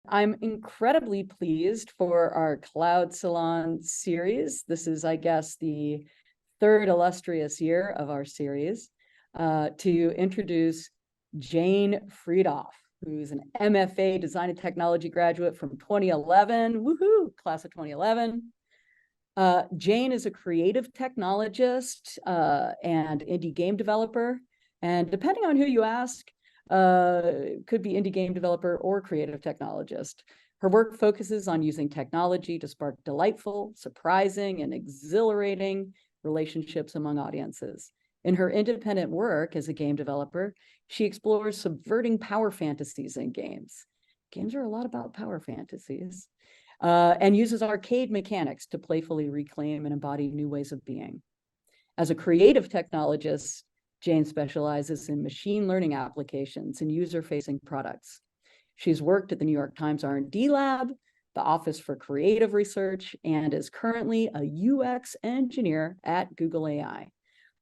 I'm incredibly pleased for our Cloud Salon series. This is, I guess, the third illustrious year of our series, to introduce Jane Friedhoff, who's an MFA Design and Technology graduate from 2011. Woohoo, class of 2011. Jane is a creative technologist and indie game developer. And depending on who you ask, could be indie game developer or creative technologist. Her work focuses on using technology to spark delightful, surprising, and exhilarating relationships among audiences. In her independent work as a game developer, she explores subverting power fantasies in games. Games are a lot about power fantasies. And uses arcade mechanics to playfully reclaim and embody new ways of being. As a creative technologist, Jane specializes in machine learning applications and user-facing products. She's worked at the New York Times R&D Lab, the Office for Creative Research, and is currently a UX engineer at Google AI.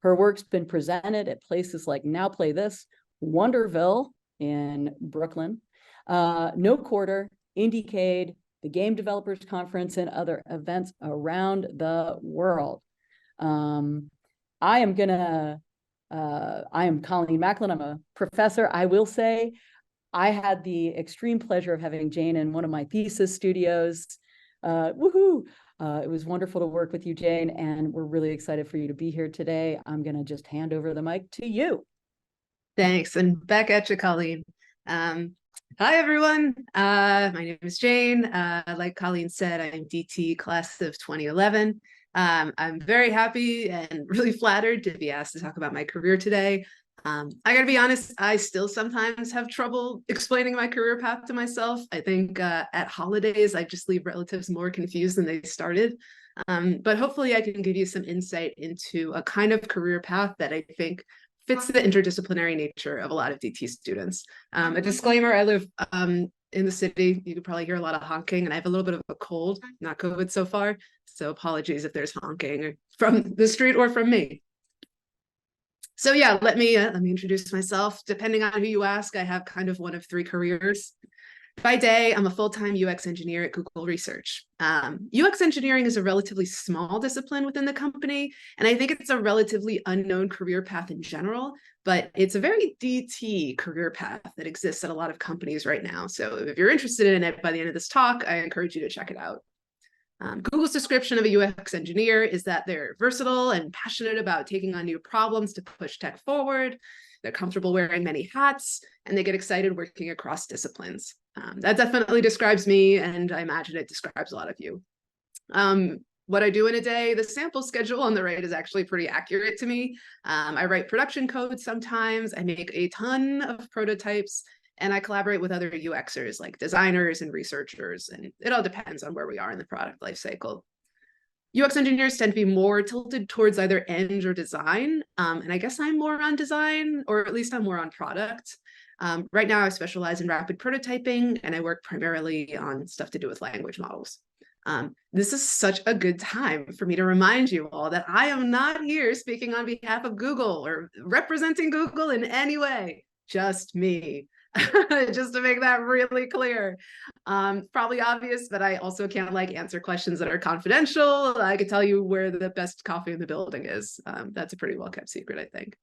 Her work's been presented at places like Now Play This, Wonderville in Brooklyn, No Quarter, Indiecade, the Game Developers Conference, and other events around the world. I am Colleen Macklin. I'm a professor. I will say I had the extreme pleasure of having Jane in one of my thesis studios. Woohoo! It was wonderful to work with you, Jane, and we're really excited for you to be here today. I'm going to just hand over the mic to you. Thanks, and back at you, Colleen. Hi, everyone. My name is Jane. Like Colleen said, I'm DT class of 2011. I'm very happy and really flattered to be asked to talk about my career today. I gotta be honest, I still sometimes have trouble explaining my career path to myself. I think at holidays, I just leave relatives more confused than they started. But hopefully I can give you some insight into a kind of career path that I think fits the interdisciplinary nature of a lot of DT students. A disclaimer, I live in the city. You could probably hear a lot of honking, and I have a little bit of a cold, not COVID so far. So apologies if there's honking from the street or from me. So yeah, let me introduce myself. Depending on who you ask, I have kind of one of three careers. By day, I'm a full-time UX engineer at Google Research. UX engineering is a relatively small discipline within the company, and I think it's a relatively unknown career path in general, but it's a very DT career path that exists at a lot of companies right now. So if you're interested in it by the end of this talk, I encourage you to check it out. Google's description of a UX engineer is that they're versatile and passionate about taking on new problems to push tech forward. They're comfortable wearing many hats, and they get excited working across disciplines. That definitely describes me, and I imagine it describes a lot of you. What I do in a day, the sample schedule on the right is actually pretty accurate to me. I write production code sometimes, I make a ton of prototypes, and I collaborate with other UXers like designers and researchers, and it all depends on where we are in the product lifecycle. UX engineers tend to be more tilted towards either end or design, and I guess I'm more on design, or at least I'm more on product. Right now I specialize in rapid prototyping, and I work primarily on stuff to do with language models. This is such a good time for me to remind you all that I am not here speaking on behalf of Google or representing Google in any way, just me. Just to make that really clear. Probably obvious, but I also can't answer questions that are confidential. I could tell you where the best coffee in the building is. That's a pretty well kept secret, I think.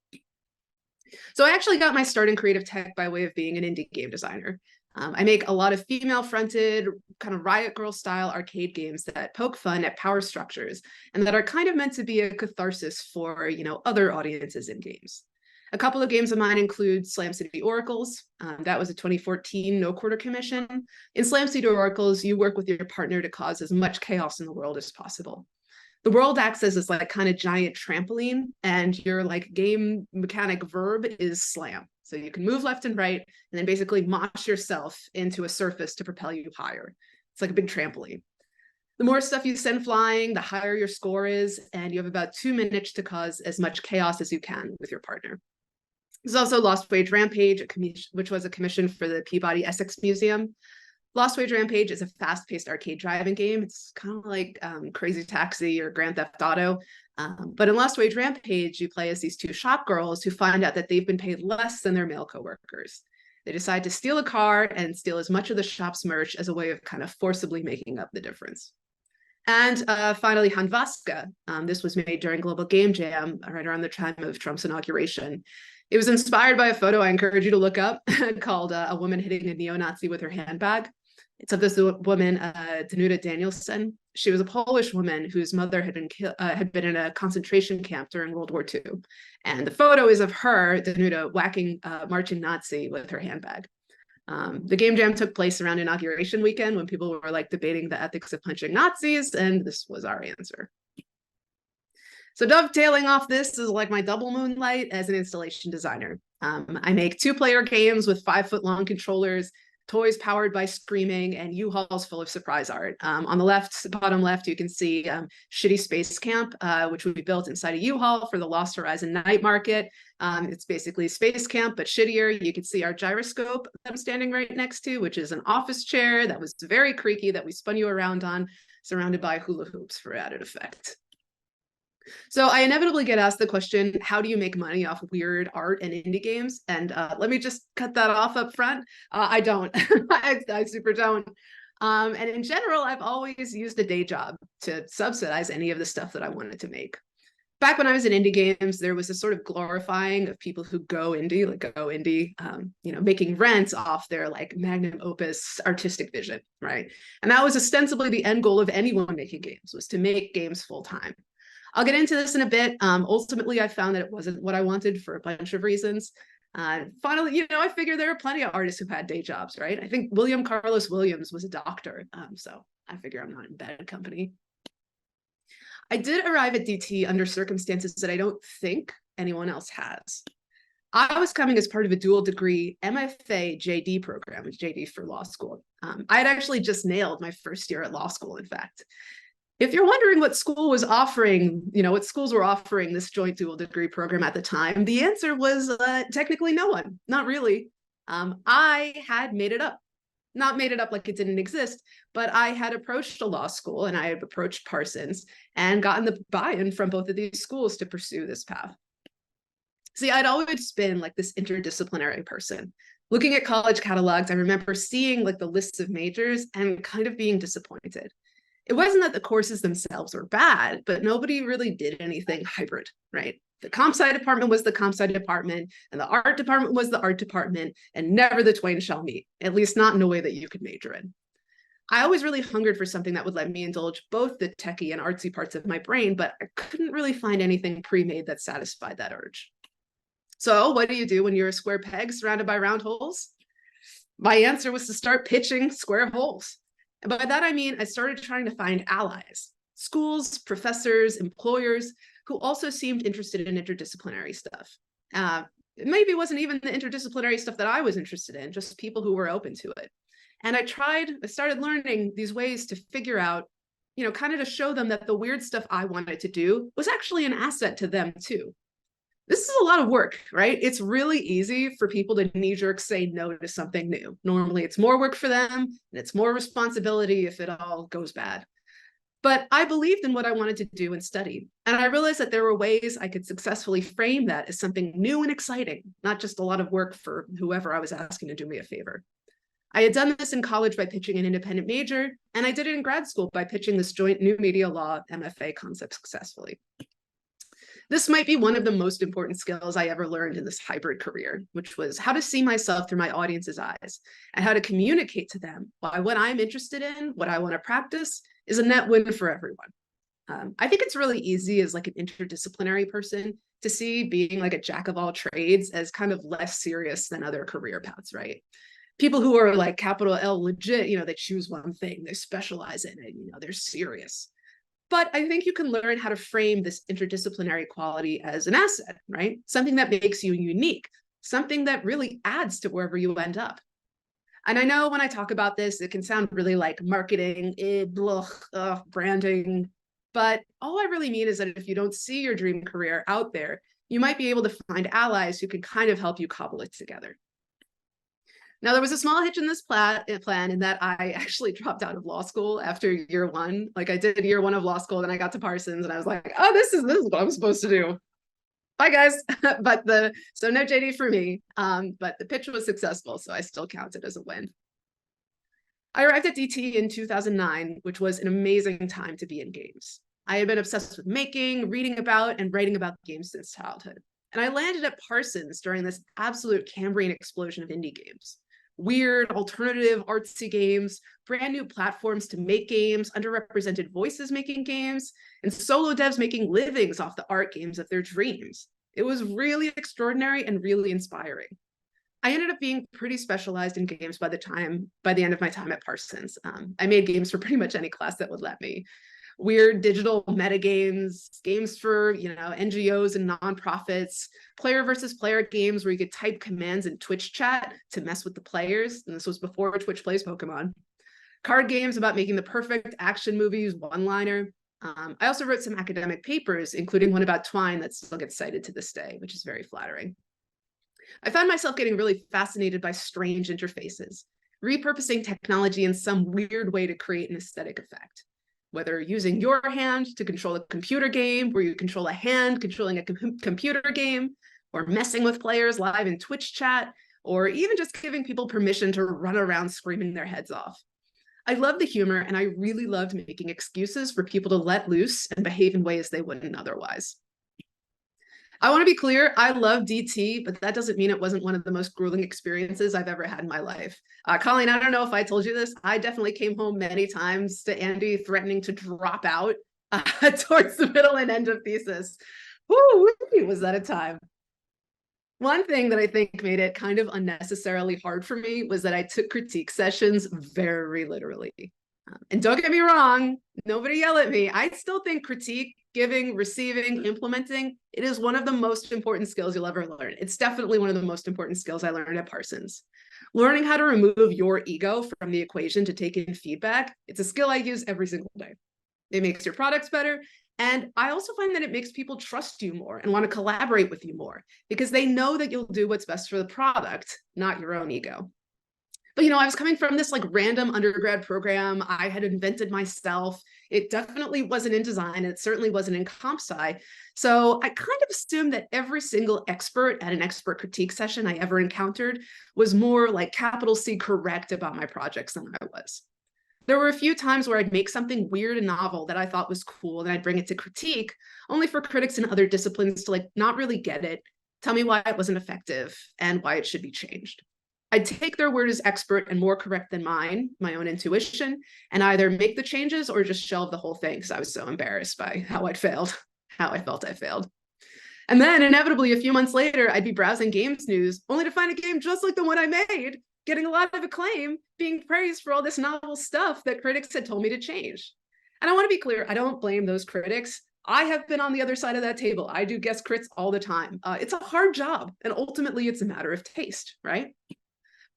So I actually got my start in creative tech by way of being an indie game designer. I make a lot of female-fronted, kind of Riot Girl style arcade games that poke fun at power structures and that are kind of meant to be a catharsis for, other audiences in games. A couple of games of mine include Slam City Oracles. That was a 2014 no quarter commission. In Slam City Oracles, you work with your partner to cause as much chaos in the world as possible. The world acts as this kind of giant trampoline, and your game mechanic verb is slam. So you can move left and right, and then basically mosh yourself into a surface to propel you higher. It's like a big trampoline. The more stuff you send flying, the higher your score is, and you have about 2 minutes to cause as much chaos as you can with your partner. There's also Lost Wage Rampage, which was a commission for the Peabody Essex Museum. Lost Wage Rampage is a fast-paced arcade driving game. It's kind of like Crazy Taxi or Grand Theft Auto. But in Lost Wage Rampage, you play as these two shop girls who find out that they've been paid less than their male coworkers. They decide to steal a car and steal as much of the shop's merch as a way of kind of forcibly making up the difference. And finally, Hanvaska. This was made during Global Game Jam, right around the time of Trump's inauguration. It was inspired by a photo I encourage you to look up called A Woman Hitting a Neo-Nazi with Her Handbag. It's of this woman, Danuta Danielson. She was a Polish woman whose mother had been in a concentration camp during World War II. And the photo is of her, Danuta, whacking a marching Nazi with her handbag. The game jam took place around inauguration weekend when people were like debating the ethics of punching Nazis, and this was our answer. So dovetailing off this is like my double moonlight as an installation designer. I make 2-player games with 5-foot-long controllers, toys powered by screaming, and U-Hauls full of surprise art. On the left, bottom left, you can see Shitty Space Camp, which would be built inside a U-Haul for the Lost Horizon night market. It's basically space camp, but shittier. You can see our gyroscope that I'm standing right next to, which is an office chair that was very creaky that we spun you around on, surrounded by hula hoops for added effect. So I inevitably get asked the question, how do you make money off weird art and indie games? And let me just cut that off up front. I don't. I super don't. And in general, I've always used a day job to subsidize any of the stuff that I wanted to make. Back when I was in indie games, there was a sort of glorifying of people who go indie, making rent off their like magnum opus artistic vision, right? And that was ostensibly the end goal of anyone making games, was to make games full time. I'll get into this in a bit. Ultimately, I found that it wasn't what I wanted for a bunch of reasons. Finally, I figure there are plenty of artists who had day jobs, right? I think William Carlos Williams was a doctor, so I figure I'm not in bad company. I did arrive at DT under circumstances that I don't think anyone else has. I was coming as part of a dual degree MFA JD program, which JD for law school. I had actually just nailed my first year at law school, in fact. If you're wondering what school was offering, what schools were offering this joint dual degree program at the time, the answer was technically no one, not really. I had made it up. Not made it up like it didn't exist, but I had approached a law school and I had approached Parsons and gotten the buy-in from both of these schools to pursue this path. See, I'd always been like this interdisciplinary person. Looking at college catalogs, I remember seeing like the lists of majors and kind of being disappointed. It wasn't that the courses themselves were bad, but nobody really did anything hybrid, right? The comp sci department was the comp sci department, and the art department was the art department, and never the twain shall meet, at least not in a way that you could major in. I always really hungered for something that would let me indulge both the techie and artsy parts of my brain, but I couldn't really find anything pre-made that satisfied that urge. So what do you do when you're a square peg surrounded by round holes? My answer was to start pitching square holes. And by that, I mean, I started trying to find allies, schools, professors, employers, who also seemed interested in interdisciplinary stuff. Maybe it wasn't even the interdisciplinary stuff that I was interested in, just people who were open to it. And I started learning these ways to figure out, kind of to show them that the weird stuff I wanted to do was actually an asset to them too. This is a lot of work, right? It's really easy for people to knee-jerk say no to something new. Normally it's more work for them and it's more responsibility if it all goes bad. But I believed in what I wanted to do and study. And I realized that there were ways I could successfully frame that as something new and exciting, not just a lot of work for whoever I was asking to do me a favor. I had done this in college by pitching an independent major, and I did it in grad school by pitching this joint new media law MFA concept successfully. This might be one of the most important skills I ever learned in this hybrid career, which was how to see myself through my audience's eyes and how to communicate to them why what I'm interested in, what I want to practice, is a net win for everyone. I think it's really easy as like an interdisciplinary person to see being like a jack of all trades as kind of less serious than other career paths, right? People who are like capital L legit, they choose one thing, they specialize in it, they're serious. But I think you can learn how to frame this interdisciplinary quality as an asset, right? Something that makes you unique, something that really adds to wherever you end up. And I know when I talk about this, it can sound really like marketing, branding, but all I really mean is that if you don't see your dream career out there, you might be able to find allies who can kind of help you cobble it together. Now, there was a small hitch in this plan in that I actually dropped out of law school after year one. Like I did year one of law school, then I got to Parsons and I was like, oh, this is what I'm supposed to do. bye guys. So no JD for me, but the pitch was successful, so I still count it as a win. I arrived at DT in 2009, which was an amazing time to be in games. I had been obsessed with making, reading about, and writing about games since childhood. And I landed at Parsons during this absolute Cambrian explosion of indie games. Weird, alternative, artsy games, brand new platforms to make games, underrepresented voices making games, and solo devs making livings off the art games of their dreams. It was really extraordinary and really inspiring. I ended up being pretty specialized in games by the end of my time at Parsons. I made games for pretty much any class that would let me. Weird digital meta games for NGOs and nonprofits, player versus player games where you could type commands in Twitch chat to mess with the players. And this was before Twitch plays Pokemon. Card games about making the perfect action movies one-liner. I also wrote some academic papers, including one about Twine that still gets cited to this day, which is very flattering. I found myself getting really fascinated by strange interfaces, repurposing technology in some weird way to create an aesthetic effect. Whether using your hand to control a computer game, where you control a hand controlling a computer game, or messing with players live in Twitch chat, or even just giving people permission to run around screaming their heads off. I loved the humor, and I really loved making excuses for people to let loose and behave in ways they wouldn't otherwise. I want to be clear, I love DT, but that doesn't mean it wasn't one of the most grueling experiences I've ever had in my life. Colleen, I don't know if I told you this, I definitely came home many times to Andy threatening to drop out towards the middle and end of thesis. Woo, was that a time? One thing that I think made it kind of unnecessarily hard for me was that I took critique sessions very literally. And don't get me wrong, nobody yell at me. I still think critique, giving, receiving, implementing, it is one of the most important skills you'll ever learn. It's definitely one of the most important skills I learned at Parsons. Learning how to remove your ego from the equation to take in feedback, it's a skill I use every single day. It makes your products better. And I also find that it makes people trust you more and want to collaborate with you more because they know that you'll do what's best for the product, not your own ego. But, I was coming from this random undergrad program I had invented myself. It definitely wasn't in design. It certainly wasn't in comp sci. So I kind of assumed that every single expert at an expert critique session I ever encountered was more capital C correct about my projects than I was. There were a few times where I'd make something weird and novel that I thought was cool, and I'd bring it to critique, only for critics in other disciplines to not really get it, tell me why it wasn't effective, and why it should be changed. I'd take their word as expert and more correct than mine, my own intuition, and either make the changes or just shelve the whole thing because I was so embarrassed by how I felt I failed. And then inevitably, a few months later, I'd be browsing games news, only to find a game just like the one I made, getting a lot of acclaim, being praised for all this novel stuff that critics had told me to change. And I want to be clear, I don't blame those critics. I have been on the other side of that table. I do guest crits all the time. It's a hard job, and ultimately it's a matter of taste, right?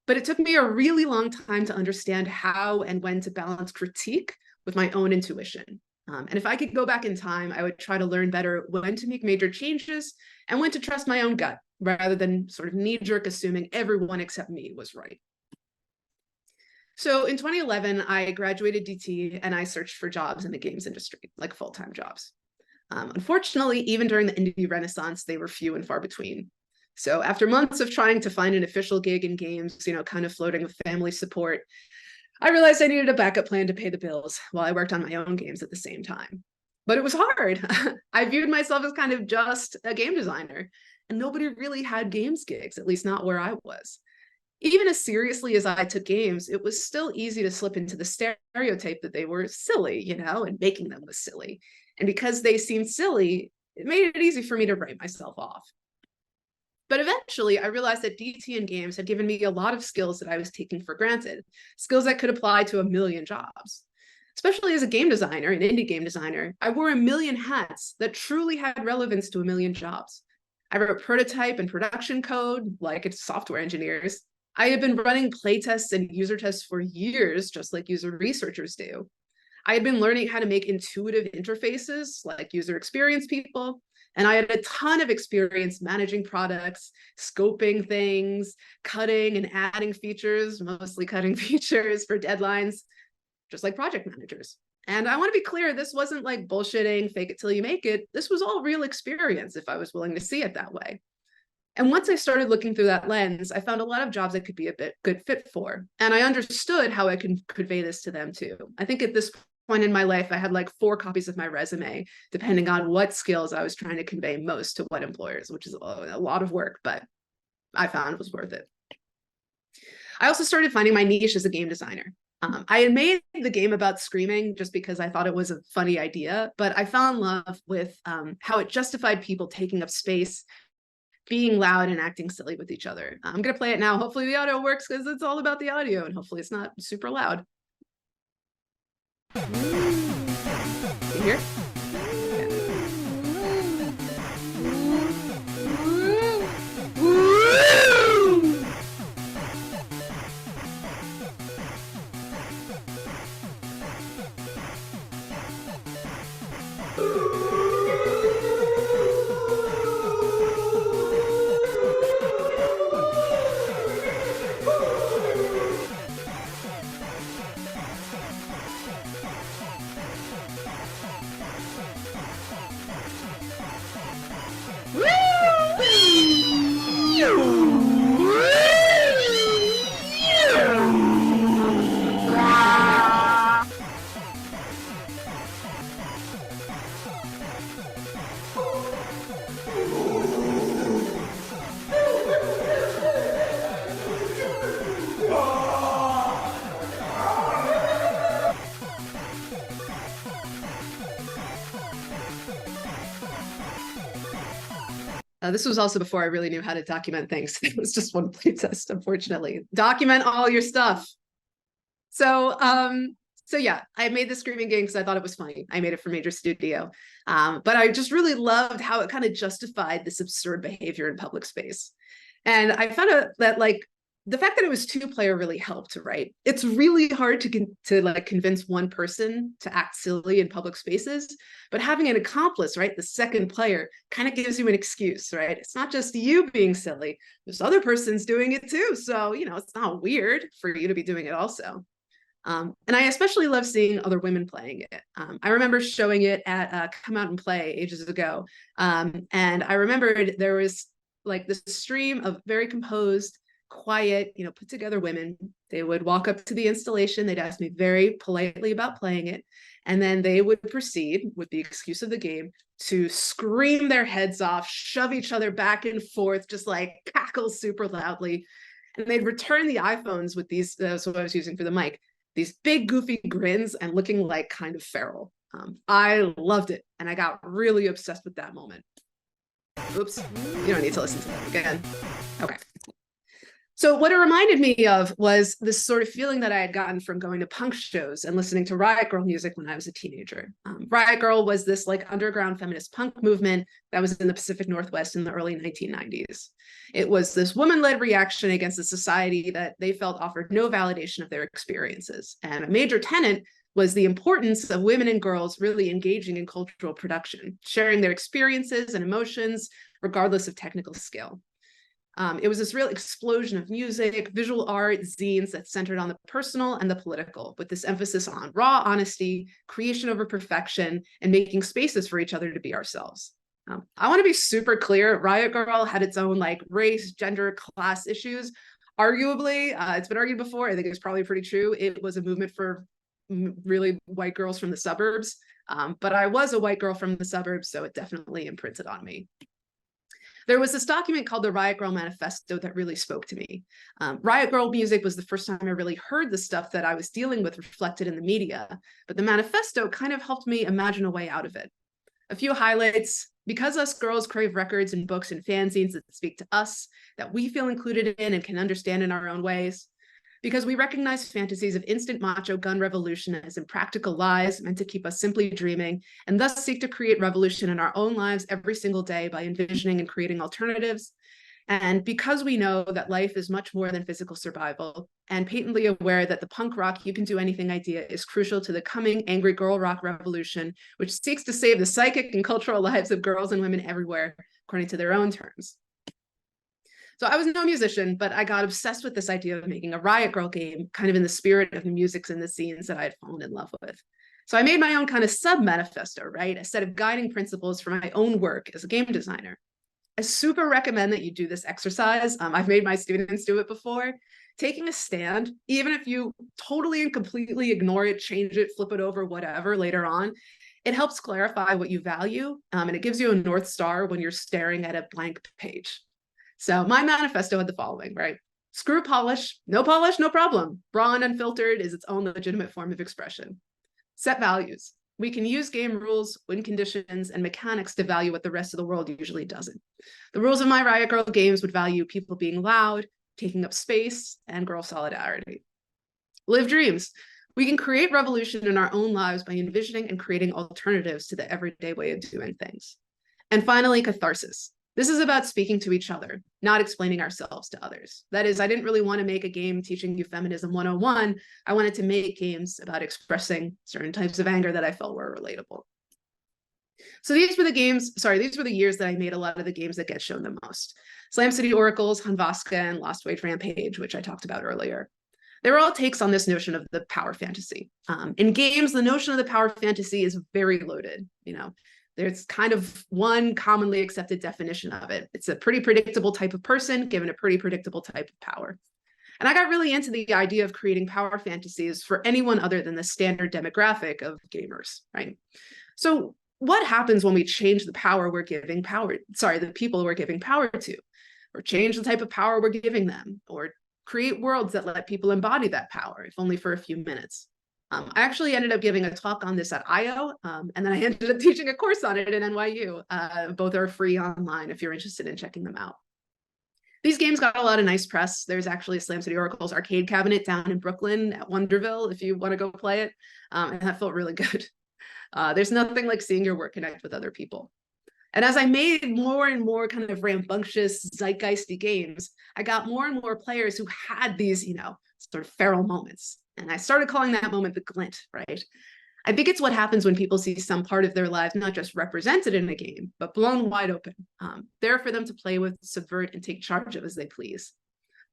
But it took me a really long time to understand how and when to balance critique with my own intuition. And if I could go back in time, I would try to learn better when to make major changes and when to trust my own gut, rather than sort of knee-jerk assuming everyone except me was right. So in 2011, I graduated DT and I searched for jobs in the games industry, full-time jobs. Unfortunately, even during the indie renaissance, they were few and far between. So after months of trying to find an official gig in games, kind of floating with family support, I realized I needed a backup plan to pay the bills while I worked on my own games at the same time. But it was hard. I viewed myself as kind of just a game designer, and nobody really had games gigs, at least not where I was. Even as seriously as I took games, it was still easy to slip into the stereotype that they were silly, and making them was silly. And because they seemed silly, it made it easy for me to write myself off. But eventually, I realized that DT and games had given me a lot of skills that I was taking for granted, skills that could apply to a million jobs. Especially as a game designer, an indie game designer, I wore a million hats that truly had relevance to a million jobs. I wrote prototype and production code, like it's software engineers. I had been running playtests and user tests for years, just like user researchers do. I had been learning how to make intuitive interfaces, like user experience people. And I had a ton of experience managing products, scoping things, cutting and adding features, mostly cutting features for deadlines, just like project managers. And I want to be clear, this wasn't like bullshitting, fake it till you make it. This was all real experience if I was willing to see it that way. And once I started looking through that lens, I found a lot of jobs I could be a good fit for. And I understood how I can convey this to them too. I think at this point in my life, I had like 4 copies of my resume, depending on what skills I was trying to convey most to what employers, which is a lot of work, but I found it was worth it. I also started finding my niche as a game designer. I had made the game about screaming just because I thought it was a funny idea, but I fell in love with how it justified people taking up space, being loud and acting silly with each other. I'm going to play it now. Hopefully the audio works because it's all about the audio, and hopefully it's not super loud. You hear? This was also before I really knew how to document things. It was just one playtest, unfortunately. Document all your stuff. So yeah, I made the screaming game because I thought it was funny. I made it for Major Studio. But I just really loved how it kind of justified this absurd behavior in public space. And I found out that like the fact that it was 2-player really helped, right? It's really hard to like convince one person to act silly in public spaces, but having an accomplice, right, the second player, kind of gives you an excuse, right? It's not just you being silly, this other person's doing it too. So, you know, it's not weird for you to be doing it also. And I especially love seeing other women playing it. I remember showing it at Come Out and Play ages ago. And I remembered there was like this stream of very composed, quiet, you know, put together women. They would walk up to the installation. They'd ask me very politely about playing it. And then they would proceed, with the excuse of the game, to scream their heads off, shove each other back and forth, just like cackle super loudly. And they'd return the iPhones with these, that's what I was using for the mic, these big goofy grins and looking like kind of feral. I loved it. And I got really obsessed with that moment. Oops, you don't need to listen to that again. Okay. So what it reminded me of was this sort of feeling that I had gotten from going to punk shows and listening to Riot Grrrl music when I was a teenager. Riot Grrrl was this like underground feminist punk movement that was in the Pacific Northwest in the early 1990s. It was this woman-led reaction against a society that they felt offered no validation of their experiences. And a major tenet was the importance of women and girls really engaging in cultural production, sharing their experiences and emotions, regardless of technical skill. It was this real explosion of music, visual art, zines that centered on the personal and the political, with this emphasis on raw honesty, creation over perfection, and making spaces for each other to be ourselves. I want to be super clear. Riot Grrrl had its own like race, gender, class issues. Arguably, it's been argued before. I think it's probably pretty true. It was a movement for really white girls from the suburbs. But I was a white girl from the suburbs, so it definitely imprinted on me. There was this document called the Riot Grrrl Manifesto that really spoke to me. Riot Grrrl music was the first time I really heard the stuff that I was dealing with reflected in the media, but the manifesto kind of helped me imagine a way out of it. A few highlights: because us girls crave records and books and fanzines that speak to us, that we feel included in and can understand in our own ways. Because we recognize fantasies of instant macho gun revolution as impractical lies meant to keep us simply dreaming, and thus seek to create revolution in our own lives every single day by envisioning and creating alternatives. And because we know that life is much more than physical survival, and patently aware that the punk rock you can do anything idea is crucial to the coming angry girl rock revolution, which seeks to save the psychic and cultural lives of girls and women everywhere, according to their own terms. So I was no musician, but I got obsessed with this idea of making a Riot Grrrl game, kind of in the spirit of the musics and the scenes that I had fallen in love with. So I made my own kind of sub-manifesto, right? A set of guiding principles for my own work as a game designer. I super recommend that you do this exercise. I've made my students do it before. Taking a stand, even if you totally and completely ignore it, change it, flip it over, whatever later on, it helps clarify what you value, and it gives you a North Star when you're staring at a blank page. So my manifesto had the following, right? Screw polish, no problem. Raw and unfiltered is its own legitimate form of expression. Set values. We can use game rules, win conditions, and mechanics to value what the rest of the world usually doesn't. The rules of my Riot Girl games would value people being loud, taking up space, and girl solidarity. Live dreams. We can create revolution in our own lives by envisioning and creating alternatives to the everyday way of doing things. And finally, catharsis. This is about speaking to each other, not explaining ourselves to others. That is, I didn't really want to make a game teaching you feminism 101. I wanted to make games about expressing certain types of anger that I felt were relatable. So these were the years that I made a lot of the games that get shown the most. Slam City Oracles, Hanvaska, and Lost Wage Rampage, which I talked about earlier. They were all takes on this notion of the power fantasy. In games, the notion of the power fantasy is very loaded. There's kind of one commonly accepted definition of it. It's a pretty predictable type of person given a pretty predictable type of power. And I got really into the idea of creating power fantasies for anyone other than the standard demographic of gamers, right? So what happens when we change the people we're giving power to, or change the type of power we're giving them, or create worlds that let people embody that power, if only for a few minutes? I actually ended up giving a talk on this at IO, and then I ended up teaching a course on it at NYU. Both are free online if you're interested in checking them out. These games got a lot of nice press. There's actually a Slam City Oracles arcade cabinet down in Brooklyn at Wonderville if you want to go play it, and that felt really good. There's nothing like seeing your work connect with other people. And as I made more and more kind of rambunctious, zeitgeisty games, I got more and more players who had these, sort of feral moments. And I started calling that moment the glint, right? I think it's what happens when people see some part of their lives not just represented in a game, but blown wide open, there for them to play with, subvert, and take charge of as they please.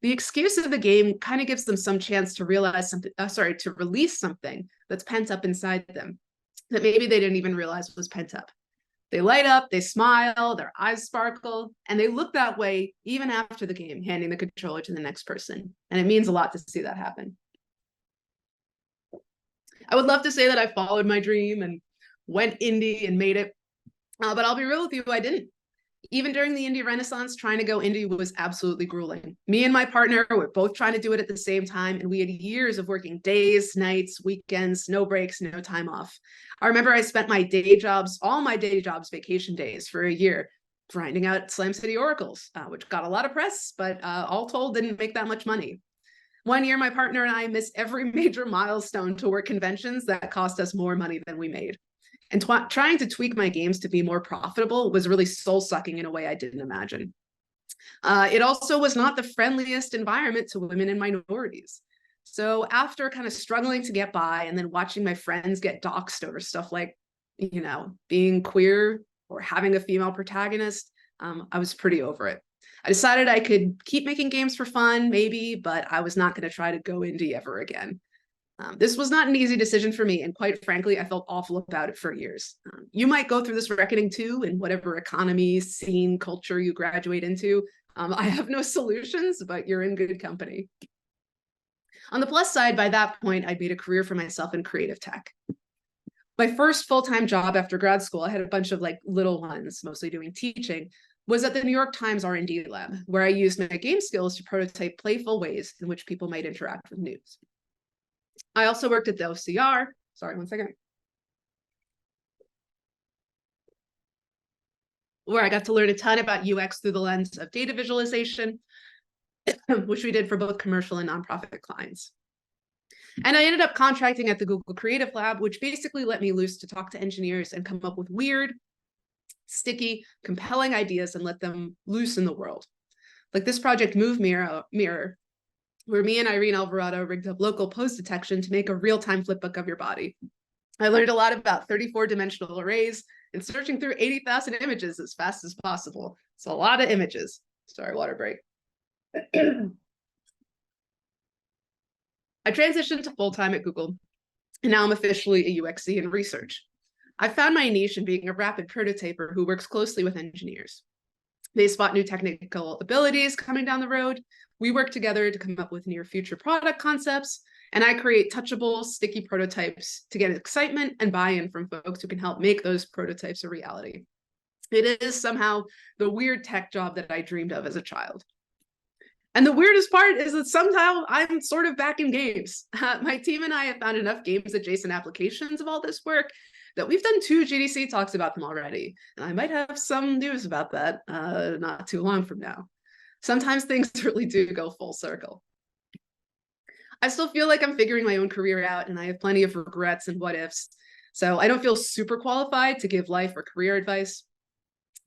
The excuse of the game kind of gives them some chance to realize something, to release something that's pent up inside them that maybe they didn't even realize was pent up. They light up, they smile, their eyes sparkle, and they look that way even after the game, handing the controller to the next person. And it means a lot to see that happen. I would love to say that I followed my dream and went indie and made it, but I'll be real with you, I didn't. Even during the indie renaissance, trying to go indie was absolutely grueling. Me and my partner were both trying to do it at the same time, and we had years of working days, nights, weekends, no breaks, no time off. I remember I spent all my day jobs, vacation days for a year, grinding out Slam City Oracles, which got a lot of press, but all told didn't make that much money. One year, my partner and I missed every major milestone to work conventions that cost us more money than we made. And trying to tweak my games to be more profitable was really soul-sucking in a way I didn't imagine. It also was not the friendliest environment to women and minorities. So after kind of struggling to get by and then watching my friends get doxxed over stuff like, being queer or having a female protagonist, I was pretty over it. I decided I could keep making games for fun, maybe, but I was not going to try to go indie ever again. This was not an easy decision for me, and quite frankly, I felt awful about it for years. You might go through this reckoning too, in whatever economy, scene, culture you graduate into. I have no solutions, but you're in good company. On the plus side, by that point, I'd made a career for myself in creative tech. My first full-time job after grad school, I had a bunch of little ones, mostly doing teaching, was at the New York Times R&D Lab, where I used my game skills to prototype playful ways in which people might interact with news. I also worked at the OCR. Sorry, one second. Where I got to learn a ton about UX through the lens of data visualization, which we did for both commercial and nonprofit clients. And I ended up contracting at the Google Creative Lab, which basically let me loose to talk to engineers and come up with weird, sticky, compelling ideas and let them loose in the world. Like this project Move Mirror, where me and Irene Alvarado rigged up local pose detection to make a real-time flipbook of your body. I learned a lot about 34-dimensional arrays and searching through 80,000 images as fast as possible. It's a lot of images. Sorry, water break. I transitioned to full-time at Google And now I'm officially a UXC in research. I found my niche in being a rapid prototyper who works closely with engineers. They spot new technical abilities coming down the road. We work together to come up with near future product concepts, and I create touchable, sticky prototypes to get excitement and buy-in from folks who can help make those prototypes a reality. It is somehow the weird tech job that I dreamed of as a child. And the weirdest part is that somehow I'm sort of back in games. My team and I have found enough games adjacent applications of all this work that we've done 2 GDC talks about them already. And I might have some news about that not too long from now. Sometimes things really do go full circle. I still feel like I'm figuring my own career out, and I have plenty of regrets and what ifs. So I don't feel super qualified to give life or career advice.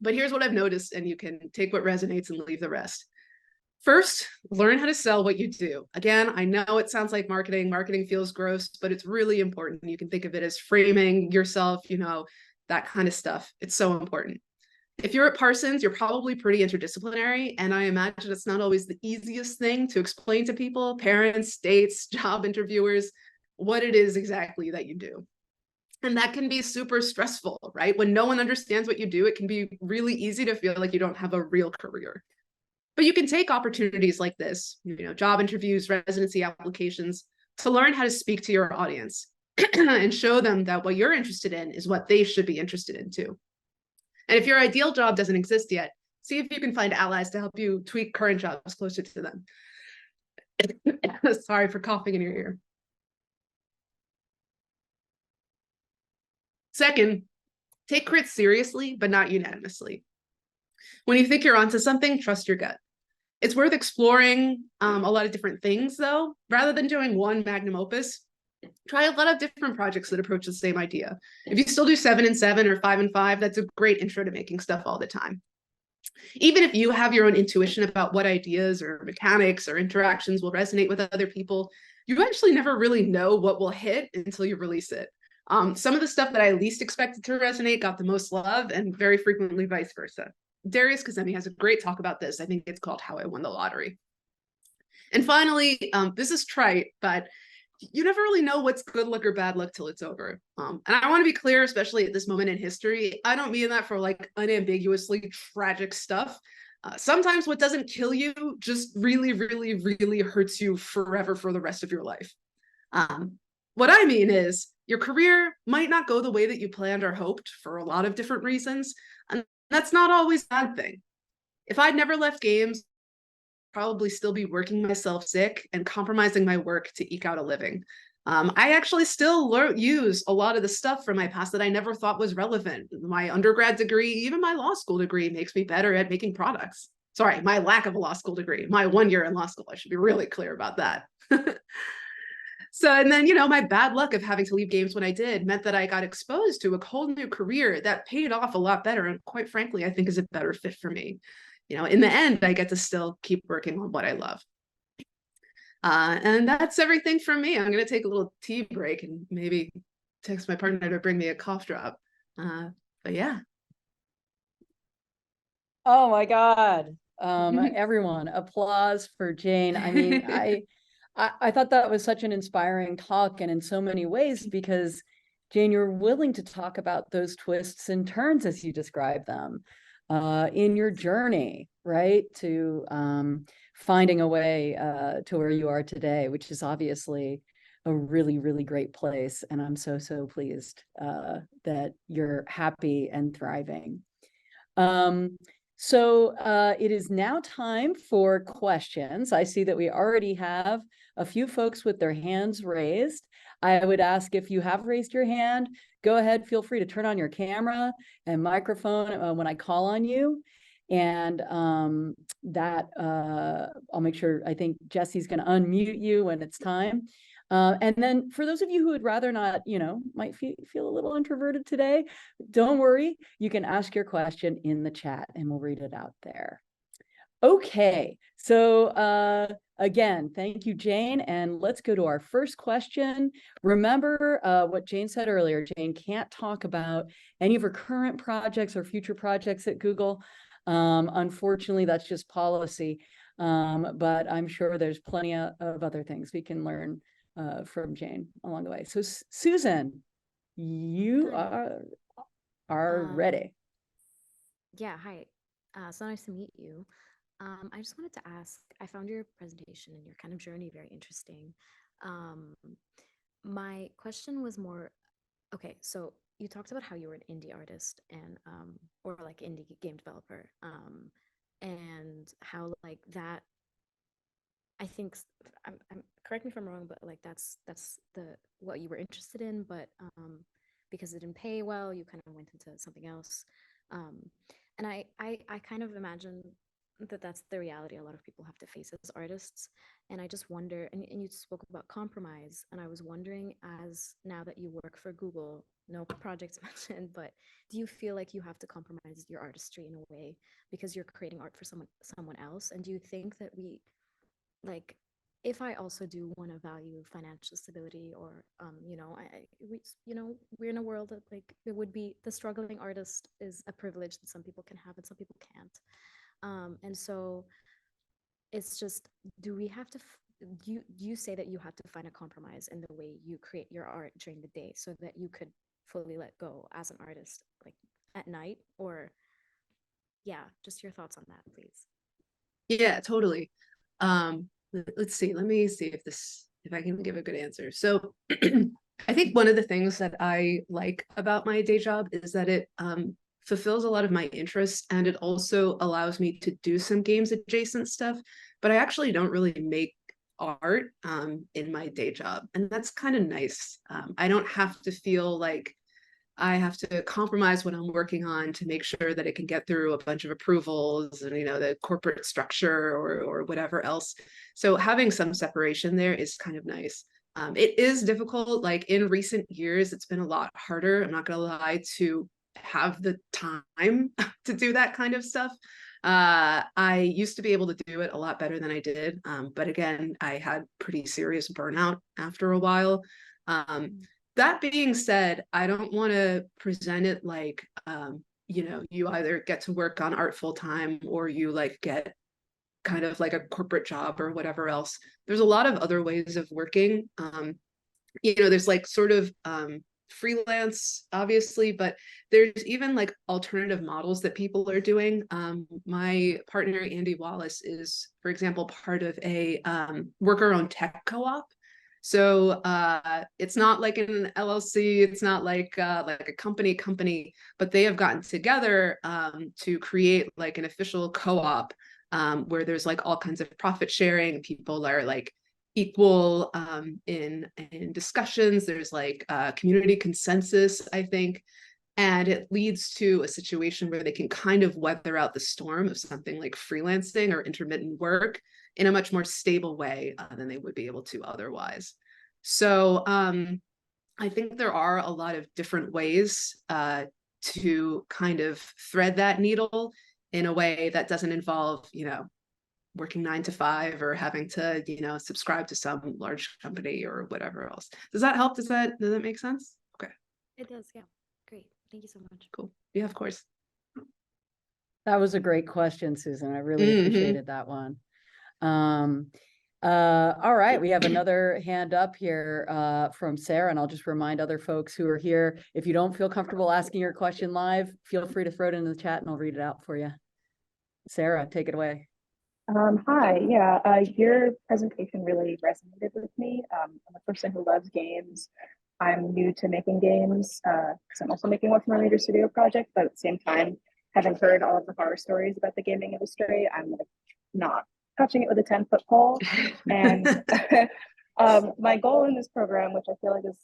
But here's what I've noticed, and you can take what resonates and leave the rest. First, learn how to sell what you do. Again, I know it sounds like marketing. Marketing feels gross, but it's really important. You can think of it as framing yourself, that kind of stuff. It's so important. If you're at Parsons, you're probably pretty interdisciplinary, and I imagine it's not always the easiest thing to explain to people, parents, states, job interviewers, what it is exactly that you do. And that can be super stressful, right? When no one understands what you do, it can be really easy to feel like you don't have a real career. But you can take opportunities like this, job interviews, residency applications, to learn how to speak to your audience and show them that what you're interested in is what they should be interested in too. And if your ideal job doesn't exist yet, see if you can find allies to help you tweak current jobs closer to them. Sorry for coughing in your ear. Second, take crits seriously, but not unanimously. When you think you're onto something, trust your gut. It's worth exploring a lot of different things, though. Rather than doing one magnum opus, try a lot of different projects that approach the same idea. If you still do 7 and 7 or 5 and 5, that's a great intro to making stuff all the time. Even if you have your own intuition about what ideas or mechanics or interactions will resonate with other people, you actually never really know what will hit until you release it. Some of the stuff that I least expected to resonate got the most love, and very frequently vice versa. Darius Kazemi has a great talk about this. I think it's called How I Won the Lottery. And finally, this is trite, but you never really know what's good luck or bad luck till it's over. And I want to be clear, especially at this moment in history, I don't mean that for like unambiguously tragic stuff. Sometimes what doesn't kill you just really, really, really hurts you forever for the rest of your life. What I mean is your career might not go the way that you planned or hoped for a lot of different reasons. And that's not always a bad thing. If I'd never left games, I'd probably still be working myself sick and compromising my work to eke out a living. I actually still use a lot of the stuff from my past that I never thought was relevant. My undergrad degree, even my law school degree, makes me better at making products. Sorry, my lack of a law school degree, my 1 year in law school. I should be really clear about that. So, and then, my bad luck of having to leave games when I did meant that I got exposed to a whole new career that paid off a lot better. And quite frankly, I think is a better fit for me. In the end, I get to still keep working on what I love. And that's everything from me. I'm going to take a little tea break and maybe text my partner to bring me a cough drop. But yeah. Oh my God. Everyone, applause for Jane. I mean, I thought that was such an inspiring talk, and in so many ways, because Jane, you're willing to talk about those twists and turns as you describe them in your journey, right? To finding a way to where you are today, which is obviously a really, really great place. And I'm so, so pleased that you're happy and thriving. So it is now time for questions. I see that we already have a few folks with their hands raised. I would ask, if you have raised your hand, go ahead, feel free to turn on your camera and microphone when I call on you. And I'll make sure, I think Jesse's going to unmute you when it's time. And then for those of you who would rather not, might feel a little introverted today, don't worry. You can ask your question in the chat and we'll read it out there. Okay, so again, thank you, Jane. And let's go to our first question. Remember what Jane said earlier. Jane can't talk about any of her current projects or future projects at Google. Unfortunately, that's just policy. But I'm sure there's plenty of other things we can learn from Jane along the way. So Susan, you are ready. Yeah, hi. So nice to meet you. I just wanted to ask, I found your presentation and your kind of journey very interesting. My question was more, okay, so you talked about how you were an indie artist and or like indie game developer, and how like that, I think I'm correct me if I'm wrong, but like that's the what you were interested in, but because it didn't pay well, you kind of went into something else. Um, and I kind of imagine that that's the reality a lot of people have to face as artists. And I just wonder, and you spoke about compromise, and I was wondering, as now that you work for Google, no projects mentioned, but do you feel like you have to compromise your artistry in a way because you're creating art for someone else? And do you think that we, like, if I also do want to value financial stability, or we're in a world that, like, it would be, the struggling artist is a privilege that some people can have and some people can't, and so it's just, do we have to do you say that you have to find a compromise in the way you create your art during the day so that you could fully let go as an artist, like, at night? Or yeah, just your thoughts on that, please. Yeah, totally. Let's see. Let me see if I can give a good answer. So I think one of the things that I like about my day job is that it fulfills a lot of my interests, and it also allows me to do some games adjacent stuff, but I actually don't really make art in my day job. And that's kind of nice. I don't have to feel like I have to compromise what I'm working on to make sure that it can get through a bunch of approvals and, the corporate structure or whatever else. So having some separation there is kind of nice. It is difficult. Like, in recent years, it's been a lot harder, I'm not going to lie, to have the time to do that kind of stuff. I used to be able to do it a lot better than I did. But again, I had pretty serious burnout after a while. That being said, I don't want to present it like, you either get to work on art full time or you like get kind of like a corporate job or whatever else. There's a lot of other ways of working. There's like sort of freelance, obviously, but there's even like alternative models that people are doing. My partner, Andy Wallace, is, for example, part of a worker-owned tech co-op. So it's not like an LLC, it's not like a company, but they have gotten together to create like an official co-op where there's like all kinds of profit sharing. People are like equal in discussions. There's like community consensus, I think. And it leads to a situation where they can kind of weather out the storm of something like freelancing or intermittent work in a much more stable way than they would be able to otherwise. So I think there are a lot of different ways to kind of thread that needle in a way that doesn't involve, working 9 to 5 or having to, subscribe to some large company or whatever else. Does that help? Does that make sense? Okay. It does, yeah. Great. Thank you so much. Cool. Yeah, of course. That was a great question, Susan. I really appreciated that one. All right, we have another hand up here from Sarah, and I'll just remind other folks who are here, if you don't feel comfortable asking your question live, feel free to throw it in the chat and I'll read it out for you. Sarah, take it away. Hi, yeah, your presentation really resonated with me. I'm a person who loves games. I'm new to making games because I'm also making one for my major studio project, but at the same time, having heard all of the horror stories about the gaming industry, I'm like not touching it with a 10-foot pole. And my goal in this program, which I feel like is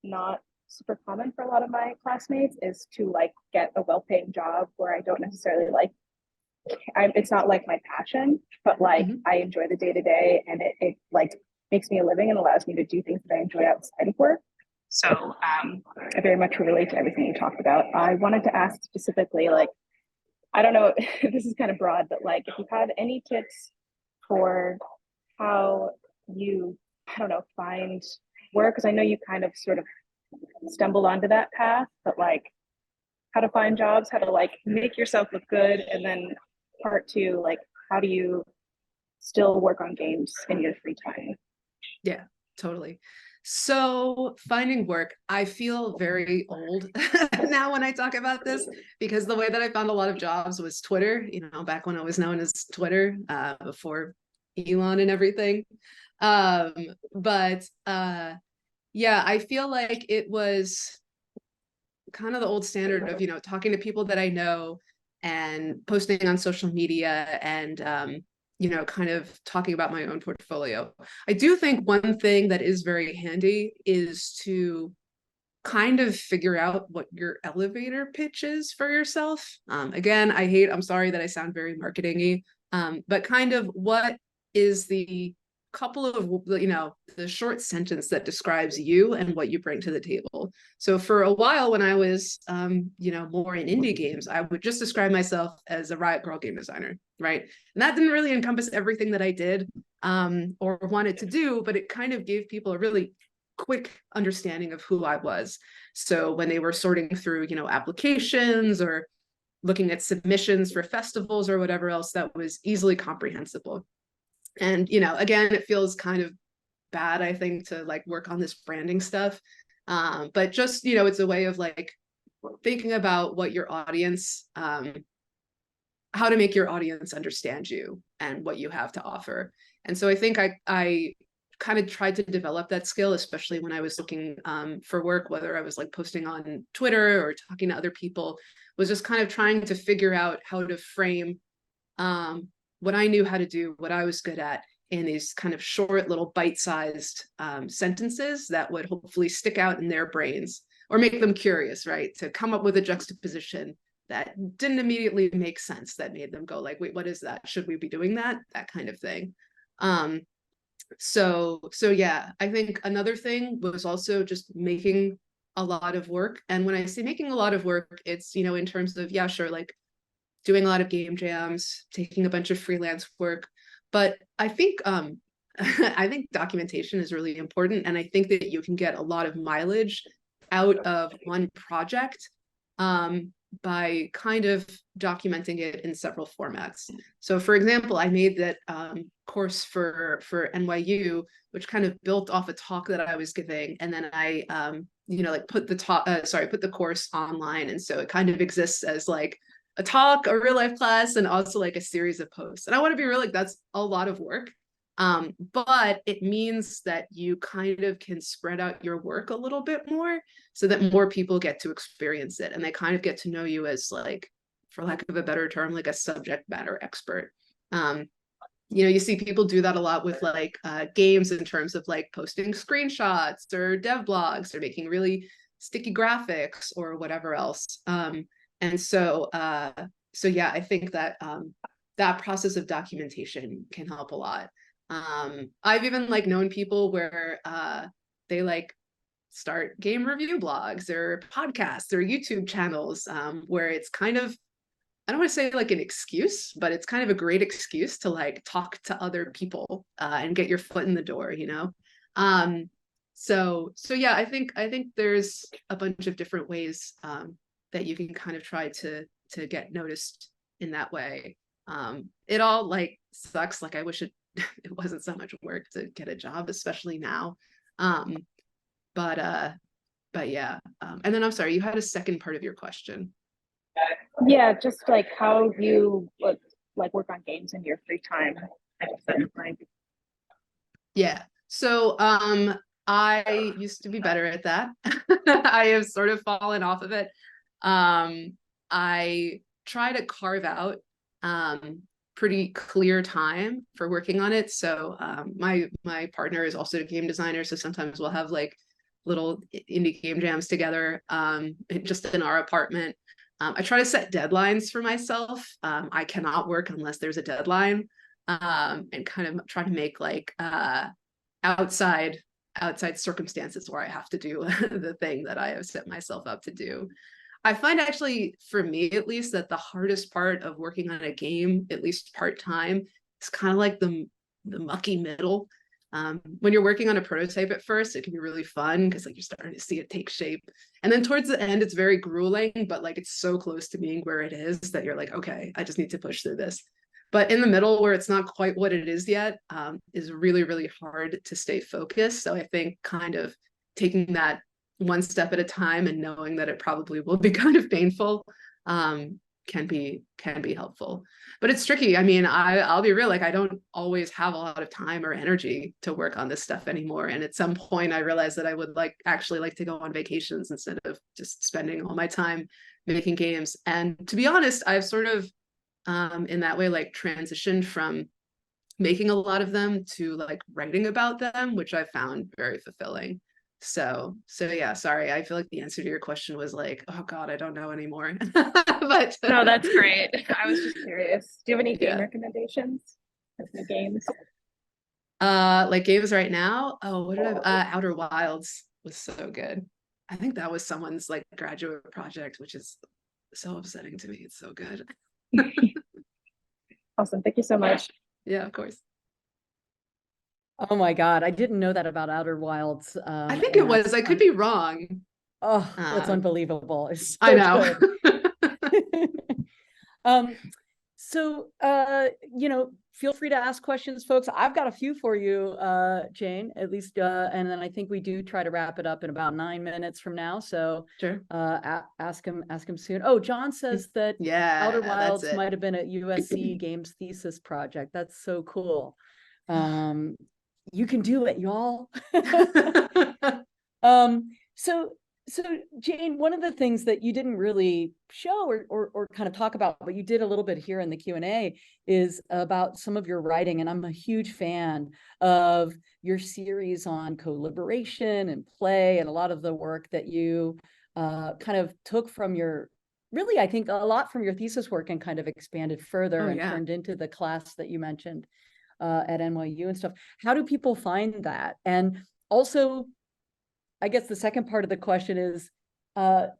not super common for a lot of my classmates, is to like get a well-paying job where I don't necessarily like, it's not like my passion, but like I enjoy the day-to-day, and it like makes me a living and allows me to do things that I enjoy outside of work. So I very much relate to everything you talked about. I wanted to ask specifically, like, I don't know, this is kind of broad, but like if you have any tips for how you, I don't know, find work, because I know you kind of sort of stumbled onto that path, but like how to find jobs, how to like make yourself look good, and then part two, like how do you still work on games in your free time? Yeah. totally. So finding work, I feel very old now when I talk about this, because the way that I found a lot of jobs was Twitter, back when it was known as Twitter, before Elon and everything. But yeah, I feel like it was kind of the old standard of, talking to people that I know and posting on social media and, kind of talking about my own portfolio. I do think one thing that is very handy is to kind of figure out what your elevator pitch is for yourself. Again, I'm sorry that I sound very marketing-y, but kind of what is the couple of, the short sentence that describes you and what you bring to the table. So for a while when I was, more in indie games, I would just describe myself as a Riot Girl game designer, right? And that didn't really encompass everything that I did or wanted to do, but it kind of gave people a really quick understanding of who I was. So when they were sorting through, applications or looking at submissions for festivals or whatever else, that was easily comprehensible. And, again, it feels kind of bad, I think, to like work on this branding stuff. But just, it's a way of like thinking about what your audience, how to make your audience understand you and what you have to offer. And so I think I kind of tried to develop that skill, especially when I was looking for work, whether I was like posting on Twitter or talking to other people, was just kind of trying to figure out how to frame what I knew how to do, what I was good at, in these kind of short little bite-sized sentences that would hopefully stick out in their brains or make them curious, right? To come up with a juxtaposition that didn't immediately make sense, that made them go like, wait, what is that? Should we be doing that? That kind of thing. So yeah, I think another thing was also just making a lot of work. And when I say making a lot of work, it's, in terms of, yeah, sure, like doing a lot of game jams, taking a bunch of freelance work. But I think I think documentation is really important. And I think that you can get a lot of mileage out of one project by kind of documenting it in several formats. So for example, I made that course for NYU, which kind of built off a talk that I was giving. And then I, like put the course online. And so it kind of exists as like a talk, a real life class, and also like a series of posts. And I want to be real, like that's a lot of work. But it means that you kind of can spread out your work a little bit more so that more people get to experience it and they kind of get to know you as, like, for lack of a better term, like a subject matter expert. You see people do that a lot with like games in terms of like posting screenshots or dev blogs or making really sticky graphics or whatever else. And so yeah, I think that that process of documentation can help a lot. I've even like known people where they like start game review blogs or podcasts or YouTube channels where it's kind of, I don't want to say like an excuse, but it's kind of a great excuse to like talk to other people and get your foot in the door, So yeah, I think there's a bunch of different ways that you can kind of try to get noticed in that way. It all like sucks. Like I wish it wasn't so much work to get a job, especially now. But yeah. And then I'm sorry, you had a second part of your question. Yeah, just like how you like work on games in your free time. I guess that like. Yeah. So I used to be better at that. I have sort of fallen off of it. I try to carve out pretty clear time for working on it. So my partner is also a game designer, so sometimes we'll have like little indie game jams together just in our apartment. I try to set deadlines for myself. I cannot work unless there's a deadline, and kind of try to make like outside circumstances where I have to do the thing that I have set myself up to do. I find actually, for me at least, that the hardest part of working on a game, at least part-time, is kind of like the mucky middle. When you're working on a prototype at first, it can be really fun because like you're starting to see it take shape. And then towards the end, it's very grueling, but like it's so close to being where it is that you're like, okay, I just need to push through this. But in the middle, where it's not quite what it is yet, is really, really hard to stay focused. So I think kind of taking that one step at a time and knowing that it probably will be kind of painful, can be helpful. But it's tricky. I mean, I'll be real, like I don't always have a lot of time or energy to work on this stuff anymore. And at some point I realized that I would actually like to go on vacations instead of just spending all my time making games. And to be honest, I've sort of in that way like transitioned from making a lot of them to like writing about them, which I found very fulfilling. So yeah, sorry, I feel like the answer to your question was like, oh god, I don't know anymore. But No, that's great. I was just curious. Do you have any game Yeah. recommendations? Like new games? like games right now, oh, what did I Outer Wilds was so good. I think that was someone's like graduate project, which is so upsetting to me. It's so good. Awesome. Thank you so much. Yeah, of course. Oh my God, I didn't know that about Outer Wilds. I think it was, I could be wrong. Oh, that's Um, unbelievable. It's so I know. good. So feel free to ask questions, folks. I've got a few for you, Jane, at least, and then I think we do try to wrap it up in about 9 minutes from now. So Sure. ask him soon. Oh, John says that Yeah, Outer that's Wilds it. might have been a USC games thesis project. That's so cool. You can do it, y'all. So Jane, one of the things that you didn't really show or kind of talk about, but you did a little bit here in the Q&A, is about some of your writing. And I'm a huge fan of your series on co-liberation and play, and a lot of the work that you kind of took from your, really, I think a lot from your thesis work and kind of expanded further and turned into the class that you mentioned at NYU and stuff. How do people find that? And also, I guess the second part of the question is, I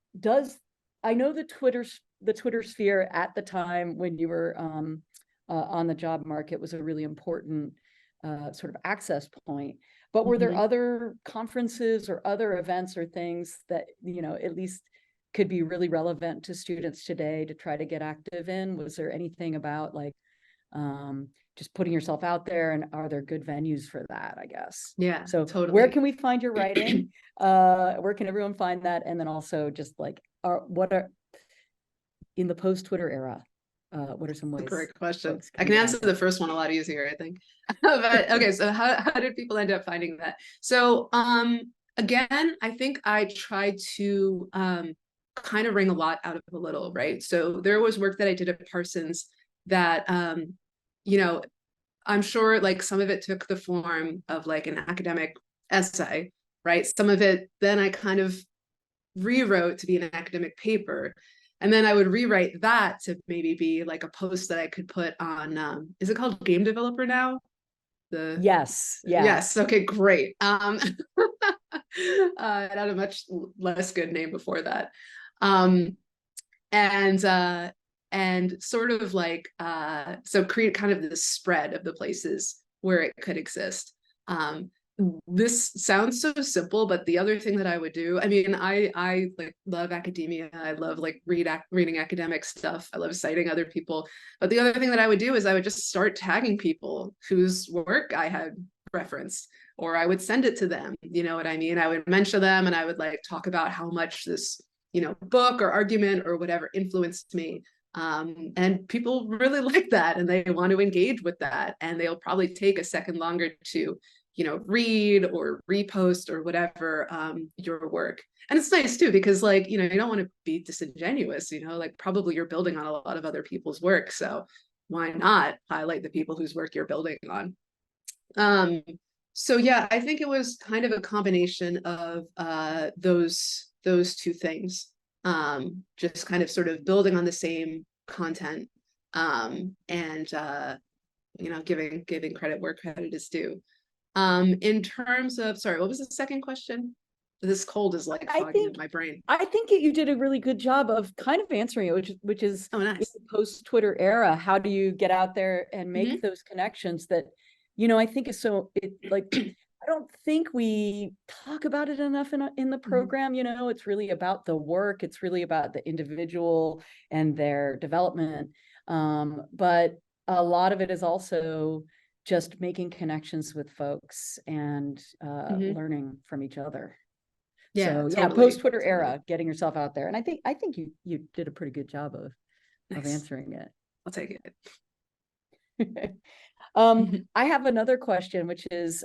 know the Twitter sphere at the time when you were on the job market was a really important sort of access point, but were there other conferences or other events or things that, at least could be really relevant to students today to try to get active in? Was there anything about like, just putting yourself out there, and are there good venues for that, I guess? Yeah, so totally. Where can we find your writing? Where can everyone find that? And then also just like, what are, in the post-Twitter era, what are some ways? Great question. folks I can answer the first one a lot easier, I think. But okay, so how did people end up finding that? So again, I think I tried to kind of wring a lot out of a little, right? So there was work that I did at Parsons that I'm sure like some of it took the form of like an academic essay, right? Some of it then I kind of rewrote to be an academic paper. And then I would rewrite that to maybe be like a post that I could put on, is it called Game Developer now? Yes. Yes. Okay, great. It had a much less good name before that. And sort of like, so create kind of this spread of the places where it could exist. This sounds so simple, but the other thing that I would do, I mean, I like love academia. I love like reading academic stuff. I love citing other people. But the other thing that I would do is I would just start tagging people whose work I had referenced, or I would send it to them. You know what I mean? I would mention them and I would like talk about how much this, book or argument or whatever influenced me. And people really like that and they want to engage with that, and they'll probably take a second longer to read or repost or whatever your work. And it's nice too, because like, you don't want to be disingenuous, like probably you're building on a lot of other people's work. So why not highlight the people whose work you're building on? So yeah, I think it was kind of a combination of those two things. Just kind of sort of building on the same content and giving credit where credit is due. In terms of, sorry, what was the second question? This cold is like fogging up my brain. I think you did a really good job of kind of answering it, which is nice. In the post-Twitter era, how do you get out there and make those connections that, I think is so, I don't think we talk about it enough in the program. It's really about the work. It's really about the individual and their development. But a lot of it is also just making connections with folks and learning from each other. Yeah, So totally, post Twitter totally. era, getting yourself out there. And I think you did a pretty good job of Nice. answering it. I'll take it. I have another question, which is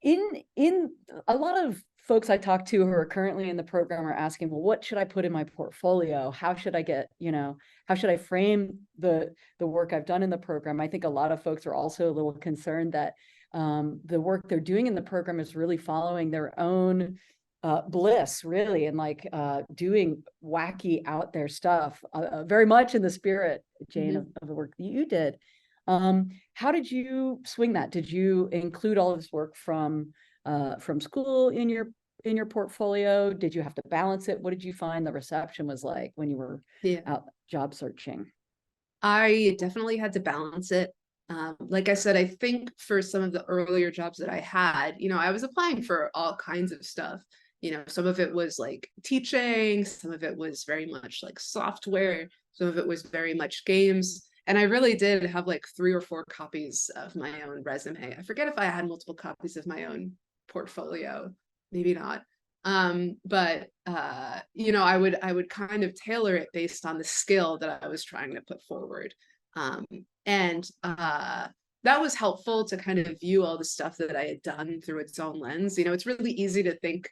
in a lot of folks I talk to who are currently in the program are asking, well, what should I put in my portfolio? How should I get, how should I frame the work I've done in the program? I think a lot of folks are also a little concerned that the work they're doing in the program is really following their own bliss, really, and like doing wacky out there stuff, very much in the spirit, Jane, of the work that you did. How did you swing that? Did you include all of this work from school in your portfolio? Did you have to balance it? What did you find the reception was like when you were out job searching? I definitely had to balance it. Like I said, I think for some of the earlier jobs that I had, I was applying for all kinds of stuff. Some of it was like teaching, some of it was very much like software, some of it was very much games. And I really did have like 3 or 4 copies of my own resume. I forget if I had multiple copies of my own portfolio, maybe not. But I would kind of tailor it based on the skill that I was trying to put forward. And that was helpful to kind of view all the stuff that I had done through its own lens. It's really easy to think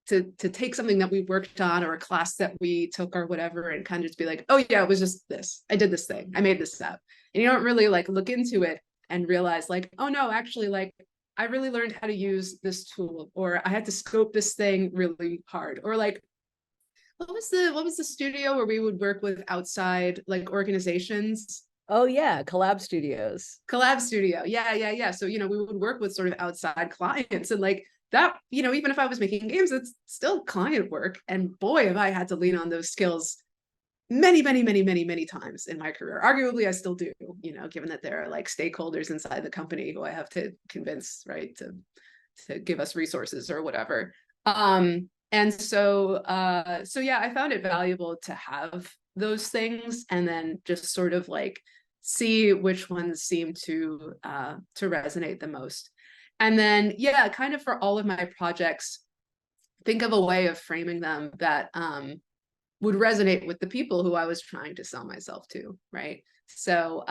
to take something that we worked on or a class that we took or whatever and kind of just be like, oh yeah, it was just this. I did this thing. I made this up. And you don't really like look into it and realize like, oh no, actually like I really learned how to use this tool, or I had to scope this thing really hard, or like what was the studio where we would work with outside like organizations? Oh yeah, Collab Studios. Collab Studio. Yeah. So, we would work with sort of outside clients and like that, even if I was making games, it's still client work. And boy, have I had to lean on those skills many, many, many, many, many times in my career. Arguably, I still do, given that there are like stakeholders inside the company who I have to convince, right, to give us resources or whatever. And so yeah, I found it valuable to have those things and then just sort of like see which ones seem to resonate the most. And then, yeah, kind of for all of my projects, think of a way of framing them that would resonate with the people who I was trying to sell myself to, right? So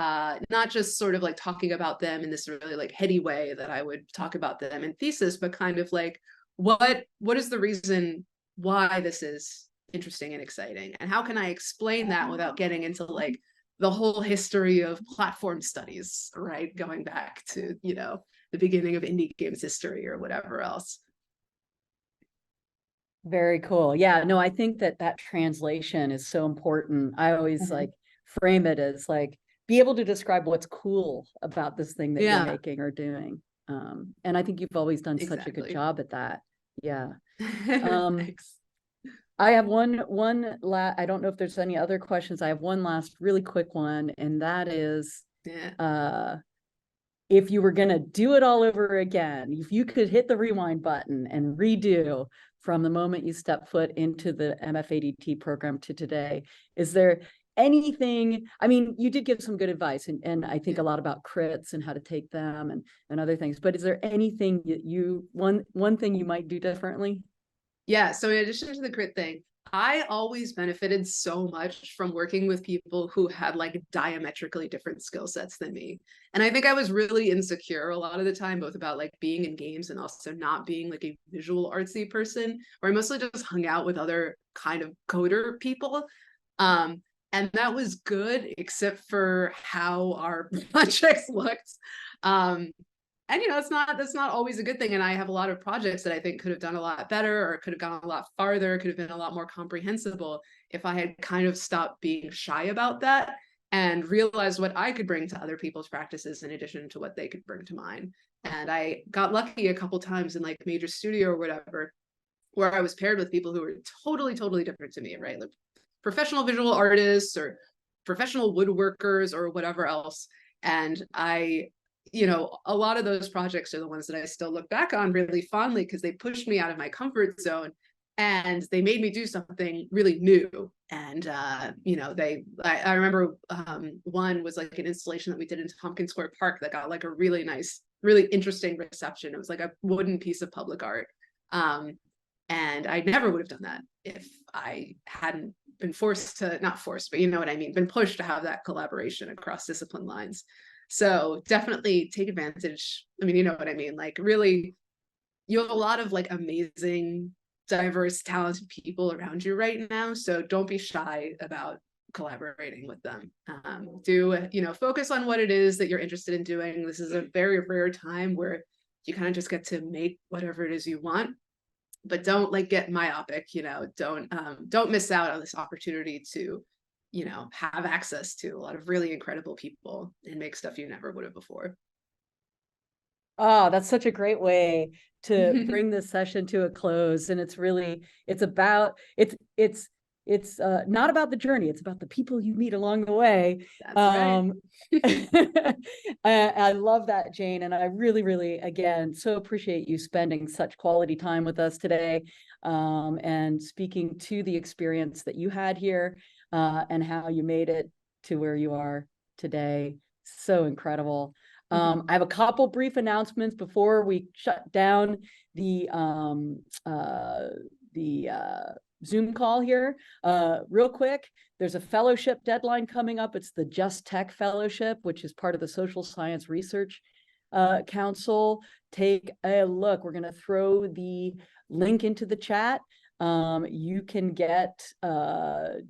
not just sort of like talking about them in this really like heady way that I would talk about them in thesis, but kind of like what is the reason why this is interesting and exciting? And how can I explain that without getting into like the whole history of platform studies, right? Going back to, the beginning of indie games history or whatever else. Very cool. Yeah, no, I think that translation is so important. I always like frame it as like be able to describe what's cool about this thing that you're making or doing. And I think you've always done such a good job at that. Yeah. Thanks. I have one I don't know if there's any other questions. I have one last really quick one, and that is if you were going to do it all over again, if you could hit the rewind button and redo from the moment you step foot into the MFADT program to today, is there anything, I mean, you did give some good advice and I think a lot about crits and how to take them and other things, but is there anything that one thing you might do differently? Yeah, so in addition to the crit thing, I always benefited so much from working with people who had like diametrically different skill sets than me. And I think I was really insecure a lot of the time, both about like being in games and also not being like a visual artsy person, where I mostly just hung out with other kind of coder people. And that was good, except for how our projects looked. And that's not always a good thing. And I have a lot of projects that I think could have done a lot better or could have gone a lot farther, could have been a lot more comprehensible if I had kind of stopped being shy about that and realized what I could bring to other people's practices in addition to what they could bring to mine. And I got lucky a couple times in like major studio or whatever, where I was paired with people who were totally, totally different to me, right? Like professional visual artists or professional woodworkers or whatever else. And a lot of those projects are the ones that I still look back on really fondly because they pushed me out of my comfort zone and they made me do something really new. And you know, I remember one was like an installation that we did in Tompkins Square Park that got like a really nice, really interesting reception. It was like a wooden piece of public art. And I never would have done that if I hadn't been forced to, not forced, but you know what I mean, been pushed to have that collaboration across discipline lines. So definitely take advantage. I mean, you know what I mean? Like really, you have a lot of like amazing, diverse, talented people around you right now. So don't be shy about collaborating with them. Do, you know, focus on what it is that you're interested in doing. This is a very rare time where you kind of just get to make whatever it is you want, but don't like get myopic, you know, don't miss out on this opportunity to, you know, have access to a lot of really incredible people and make stuff you never would have before. Oh, that's such a great way to bring this session to a close. And it's really, it's not about the journey, it's about the people you meet along the way. That's right. I love that, Jane. And I really, really, again, so appreciate you spending such quality time with us today, and speaking to the experience that you had here, and how you made it to where you are today. So incredible. I have a couple brief announcements before we shut down the Zoom call here. Real quick, there's a fellowship deadline coming up. It's the Just Tech Fellowship, which is part of the Social Science Research Council. Take a look. We're going to throw the link into the chat. You can get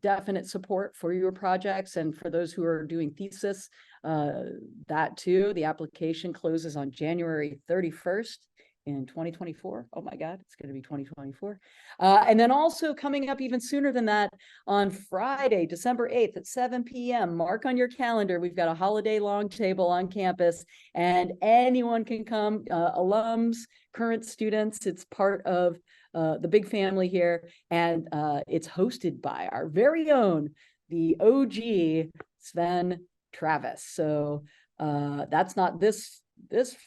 definite support for your projects, and for those who are doing thesis, that too. The application closes on January 31st in 2024. Oh my God, it's going to be 2024. And then also coming up even sooner than that, on Friday, December 8th at 7 p.m. Mark on your calendar. We've got a holiday long table on campus, and anyone can come, alums, current students. It's part of the big family here, and it's hosted by our very own, the OG Sven Travis. So that's not this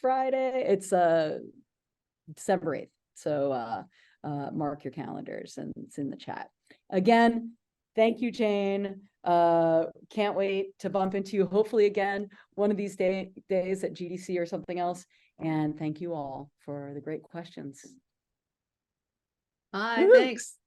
Friday, it's December 8th. So mark your calendars, and it's in the chat. Again, thank you, Jane. Can't wait to bump into you, hopefully again one of these days at GDC or something else. And thank you all for the great questions. Bye, thanks.